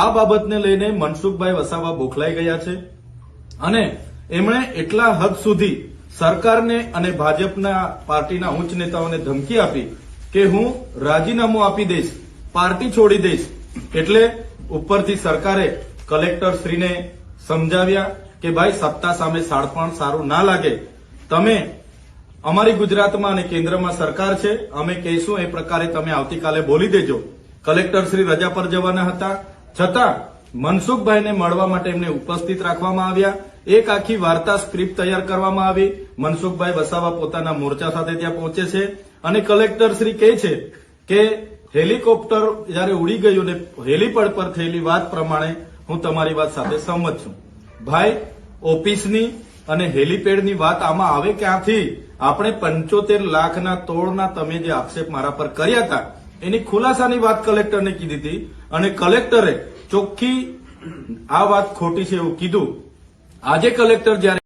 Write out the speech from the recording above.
આ બાબતને લઈને મનસુખભાઈ વસાવા બોખલાઈ ગયા છે અને એમણે એટલા હદ સુધી સરકારને અને ભાજપના પાર્ટીના ઉચ્ચ નેતાઓને ધમકી આપી કે હું રાજીનામું આપી દઈશ, પાર્ટી છોડી દઈશ. એટલે ઉપરથી સરકારે કલેક્ટરશ્રીને સમજાવ્યા કે ભાઈ સત્તા સામે શાણપણ સારું ના લાગે, તમે અમારી ગુજરાતમાં અને કેન્દ્રમાં સરકાર છે, અમે કહીશું એ પ્રકારે તમે આવતીકાલે બોલી દેજો. કલેક્ટરશ્રી રજા પર જવાના હતા, છતાં મનસુખભાઈને મળવા માટે એમને ઉપસ્થિત રાખવામાં આવ્યા. એક આખી વાર્તા સ્ક્રિપ્ટ તૈયાર કરવામાં આવી. મનસુખભાઈ વસાવા પોતાના મોરચા સાથે ત્યાં પહોંચે છે અને કલેક્ટરશ્રી કહે છે કે હેલિકોપ્ટર જયારે ઉડી ગયું ને હેલીપેડ પર થયેલી વાત પ્રમાણે હું તમારી વાત સાથે સહમત છું. ભાઈ, ઓફિસની અને હેલીપેડની વાત આમાં આવે ક્યાંથી? આપણે 75 લાખના તોડના તમે જે આક્ષેપ મારા પર કર્યા હતા એની ખુલાસાની વાત કલેક્ટરને કીધી હતી અને કલેક્ટરે ચોખ્ખી આ વાત ખોટી છે એવું કીધું. આજે કલેક્ટર જયારે